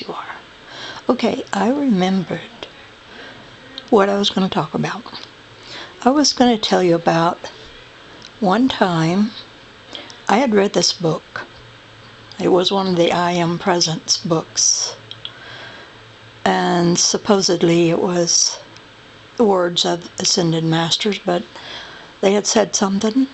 Yes, you are. Okay, I remembered what I was going to talk about. I was going to tell you about one time I had read this book. It was one of the I Am Presence books. And supposedly it was the words of Ascended Masters, but they had said something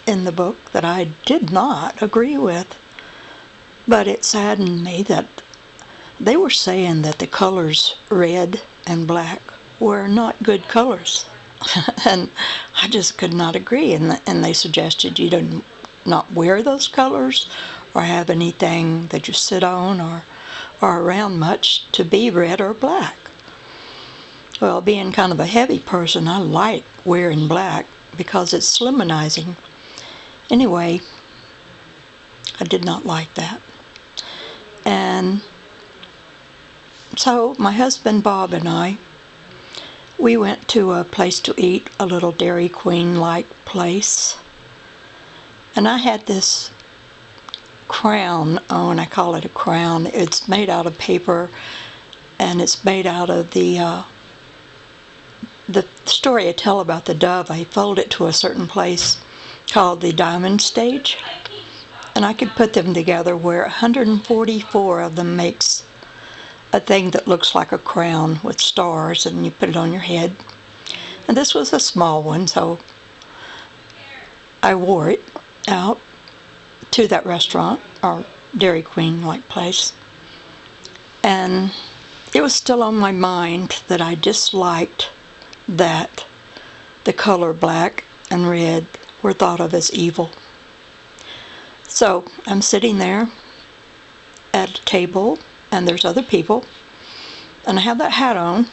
in the book that I did not agree with. But it saddened me that they were saying that the colors red and black were not good colors. And I just could not agree. And they suggested you don't not wear those colors or have anything that you sit on or around much to be red or black. Well, being kind of a heavy person, I like wearing black because it's slimanizing. Anyway, I did not like that. And so my husband Bob and I, we went to a place to eat, a little Dairy Queen-like place. And I had this crown on. I call it a crown. It's made out of paper, and it's made out of the story I tell about the dove. I fold it to a certain place called the diamond stage, and I could put them together where 144 of them makes a thing that looks like a crown with stars, and you put it on your head. And this was a small one, so I wore it out to that restaurant or Dairy Queen-like place. And it was still on my mind that I disliked that the color black and red were thought of as evil. So I'm sitting there at a table, and there's other people, and I have that hat on,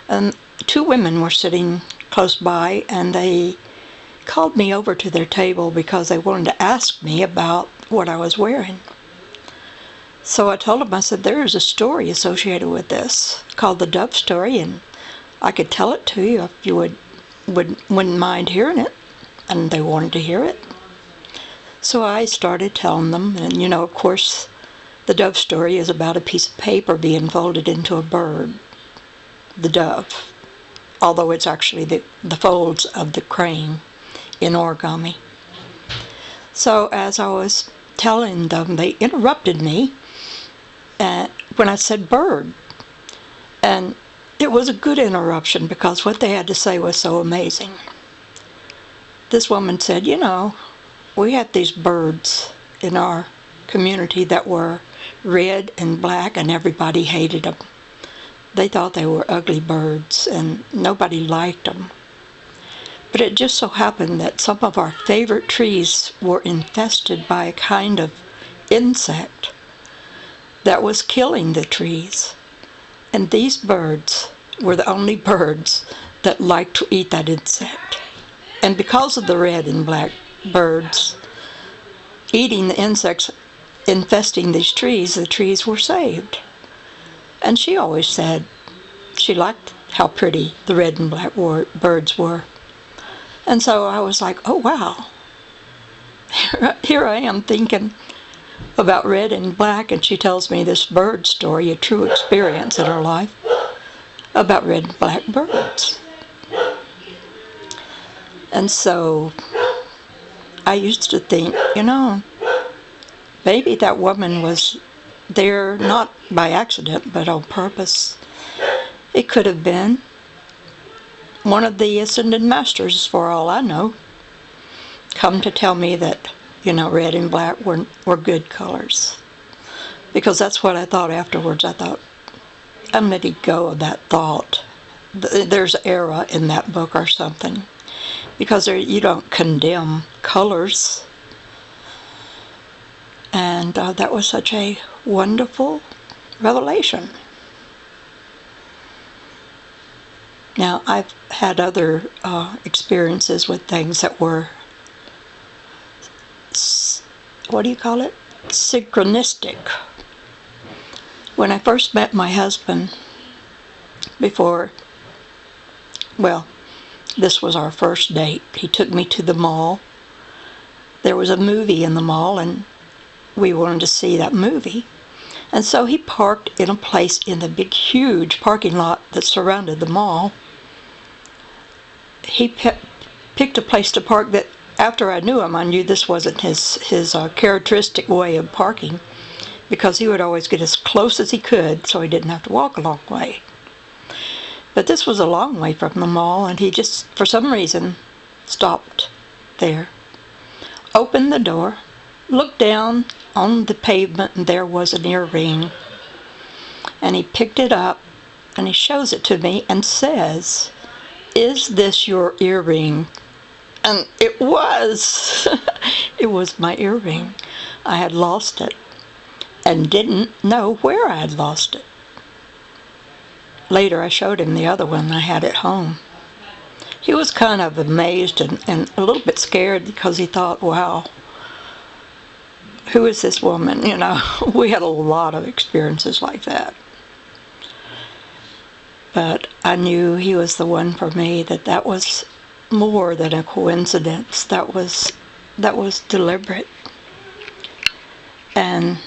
and two women were sitting close by, and they called me over to their table because they wanted to ask me about what I was wearing. So I told them, I said, there is a story associated with this called the Dove Story, and I could tell it to you if you wouldn't mind hearing it. And they wanted to hear it. So I started telling them, and of course, the Dove Story is about a piece of paper being folded into a bird, the dove, although it's actually the folds of the crane in origami. So as I was telling them, they interrupted me when I said bird. And it was a good interruption because what they had to say was so amazing. This woman said, we had these birds in our community that were red and black, and everybody hated them. They thought they were ugly birds, and nobody liked them. But it just so happened that some of our favorite trees were infested by a kind of insect that was killing the trees. And these birds were the only birds that liked to eat that insect. And because of the red and black birds eating the insects infesting these trees, the trees were saved. And she always said she liked how pretty the red and black birds were. And so I was like, oh wow, here I am thinking about red and black, and she tells me this bird story, a true experience in her life, about red and black birds. And so I used to think, maybe that woman was there not by accident, but on purpose. It could have been one of the Ascended Masters, for all I know, come to tell me that, red and black were good colors. Because that's what I thought afterwards. I thought, I'm letting go of that thought. There's error in that book or something. Because you don't condemn colors. And that was such a wonderful revelation. Now, I've had other experiences with things that were, synchronistic. When I first met my husband, this was our first date. He took me to the mall. There was a movie in the mall, and we wanted to see that movie. And so he parked in a place in the big, huge parking lot that surrounded the mall. He picked a place to park that, after I knew him, I knew this wasn't his characteristic way of parking, because he would always get as close as he could so he didn't have to walk a long way. But this was a long way from the mall, and he just, for some reason, stopped there, opened the door, looked down on the pavement, and there was an earring. And he picked it up, and he shows it to me and says, "Is this your earring?" And it was. It was my earring. I had lost it and didn't know where I had lost it. Later I showed him the other one I had at home. He was kind of amazed and a little bit scared, because he thought, wow, who is this woman? You know, we had a lot of experiences like that. But I knew he was the one for me, that was more than a coincidence. That was deliberate. And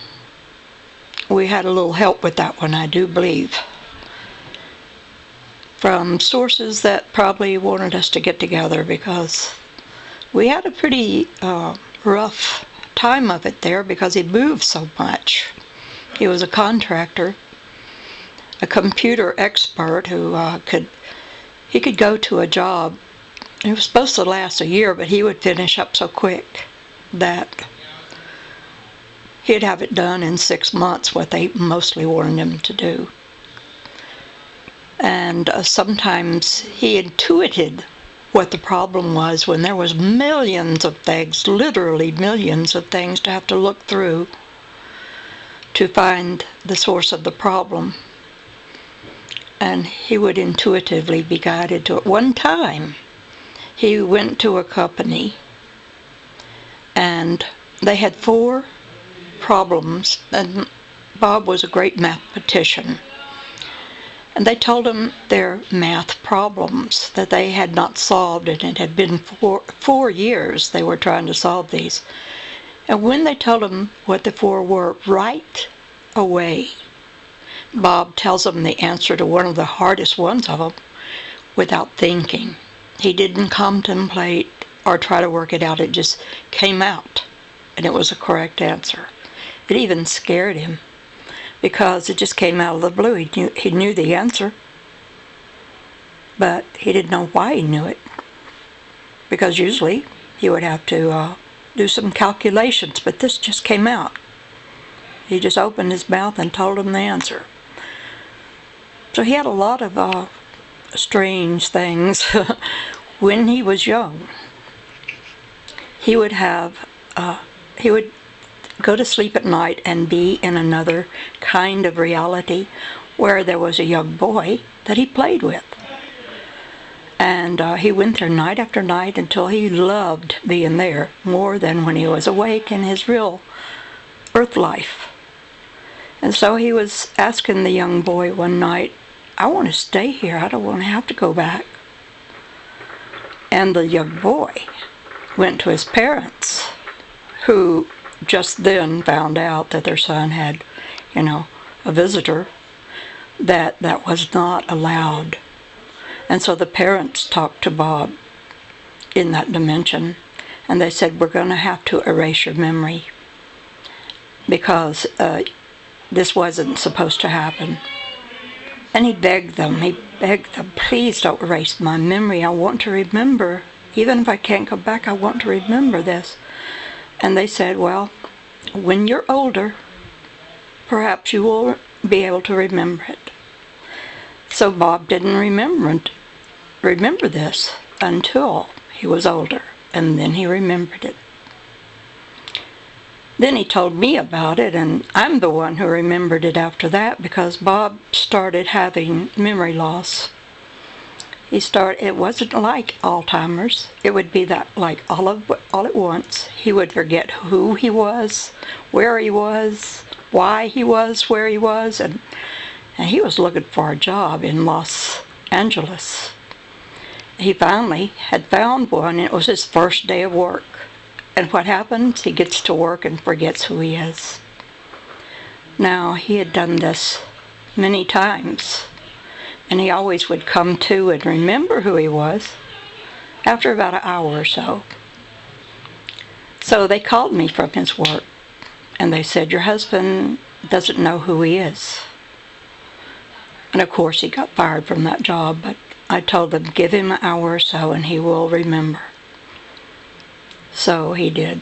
we had a little help with that one, I do believe, from sources that probably wanted us to get together, because we had a pretty rough time of it there, because he moved so much. He was a contractor, a computer expert who could go to a job. It was supposed to last a year, but he would finish up so quick that he'd have it done in 6 months, what they mostly wanted him to do. And sometimes he intuited what the problem was when there was millions of things, literally millions of things, to have to look through to find the source of the problem. And he would intuitively be guided to it. One time, he went to a company, and they had 4 problems, and Bob was a great mathematician. And they told him their math problems that they had not solved, and it had been 4 years they were trying to solve these. And when they told him what the 4 were, right away, Bob tells them the answer to one of the hardest ones of them without thinking. He didn't contemplate or try to work it out. It just came out, and it was a correct answer. It even scared him, because it just came out of the blue. He knew the answer, but he didn't know why he knew it, because usually he would have to do some calculations, but this just came out. He just opened his mouth and told him the answer. So he had a lot of strange things. When he was young, he would go to sleep at night and be in another kind of reality, where there was a young boy that he played with. And he went there night after night until he loved being there more than when he was awake in his real earth life. And so he was asking the young boy one night, "I want to stay here. I don't want to have to go back." And the young boy went to his parents, who just then found out that their son had, a visitor, that was not allowed. And so the parents talked to Bob in that dimension, and they said, "We're going to have to erase your memory, because this wasn't supposed to happen." And he begged them, "Please don't erase my memory. I want to remember. Even if I can't go back, I want to remember this." And they said, "Well, when you're older, perhaps you will be able to remember it." So Bob didn't remember this until he was older, and then he remembered it. Then he told me about it, and I'm the one who remembered it after that, because Bob started having memory loss. It wasn't like Alzheimer's. It would be that, like, all at once. He would forget who he was, where he was, why he was where he was, and he was looking for a job in Los Angeles. He finally had found one, and it was his first day of work. And what happens? He gets to work and forgets who he is. Now, he had done this many times, and he always would come to and remember who he was after about an hour or so. So they called me from his work, and they said, "Your husband doesn't know who he is." And of course, he got fired from that job, but I told them, give him an hour or so and he will remember. So he did.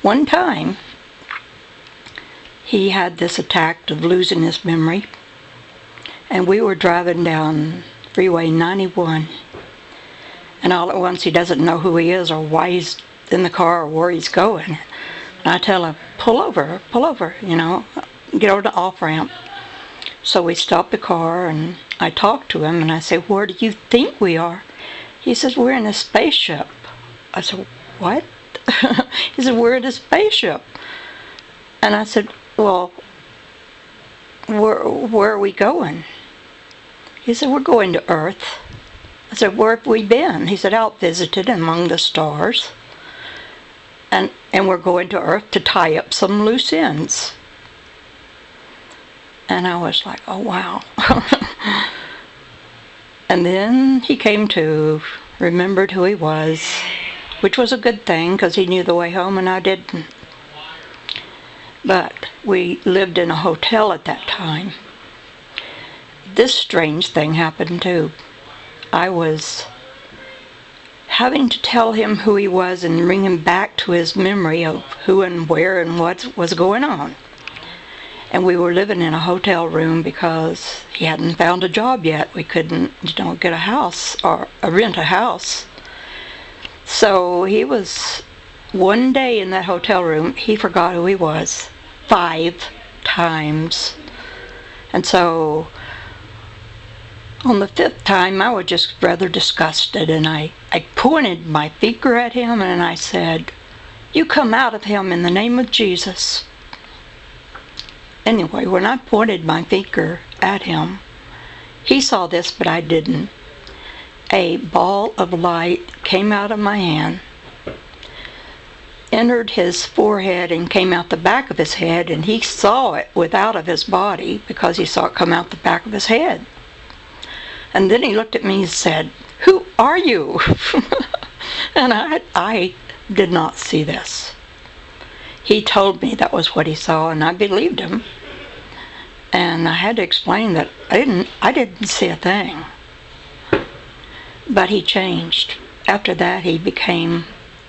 One time, he had this attack of losing his memory, and we were driving down Freeway 91, and all at once he doesn't know who he is or why he's in the car or where he's going. And I tell him, pull over, get over the off-ramp. So we stopped the car, and I talked to him, and I said, "Where do you think we are?" He says, "We're in a spaceship." I said, "What?" He said, "We're in a spaceship." And I said, "Well, where are we going?" He said, "We're going to Earth." I said, "Where have we been?" He said, "Out visited among the stars. And we're going to Earth to tie up some loose ends." And I was like, oh, wow. And then he came to, remembered who he was, which was a good thing because he knew the way home and I didn't. But we lived in a hotel at that time. This strange thing happened too. I was having to tell him who he was and bring him back to his memory of who and where and what was going on. And we were living in a hotel room because he hadn't found a job yet. We couldn't, get a house or rent a house. So he was, one day in that hotel room, he forgot who he was 5 times. And so on the 5th time, I was just rather disgusted, and I pointed my finger at him and I said, "You come out of him in the name of Jesus." Anyway, when I pointed my finger at him, he saw this, but I didn't. A ball of light came out of my hand, entered his forehead and came out the back of his head, and he saw it without of his body because he saw it come out the back of his head. And then he looked at me and said, "Who are you?" And I did not see this. He told me that was what he saw, and I believed him. And I had to explain that I didn't see a thing. But he changed. After that, he became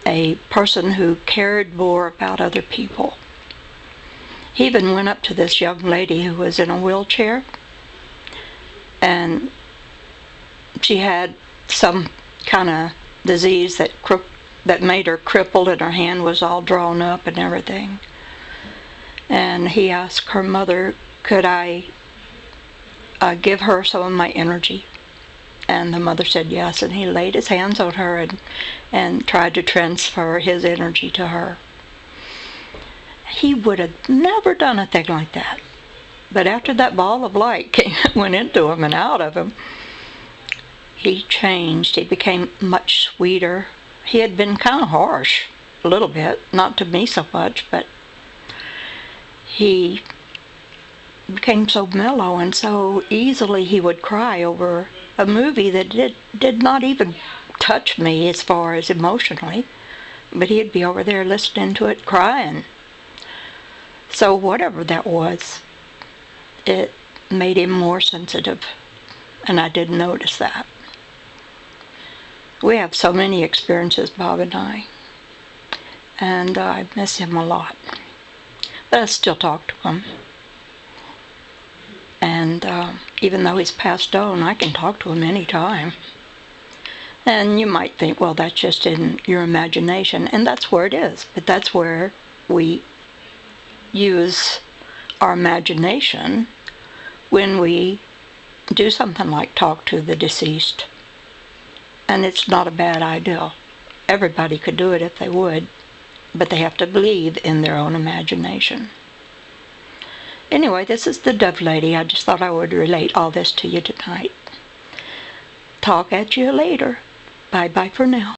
a person who cared more about other people. He even went up to this young lady who was in a wheelchair, and she had some kind of disease that made her crippled, and her hand was all drawn up and everything. And he asked her mother, could I give her some of my energy? And the mother said yes, and he laid his hands on her and tried to transfer his energy to her. He would have never done a thing like that. But after that ball of light went into him and out of him, he changed. He became much sweeter. He had been kind of harsh, a little bit, not to me so much, but he became so mellow, and so easily he would cry over a movie that did not even touch me as far as emotionally, but he'd be over there listening to it crying. So whatever that was, it made him more sensitive, and I didn't notice that. We have so many experiences, Bob and I miss him a lot. But I still talk to him. And even though he's passed on, I can talk to him anytime. And you might think, well, that's just in your imagination, and that's where it is. But that's where we use our imagination when we do something like talk to the deceased. And it's not a bad idea. Everybody could do it if they would, but they have to believe in their own imagination. Anyway, this is the Dove Lady. I just thought I would relate all this to you tonight. Talk at you later. Bye-bye for now.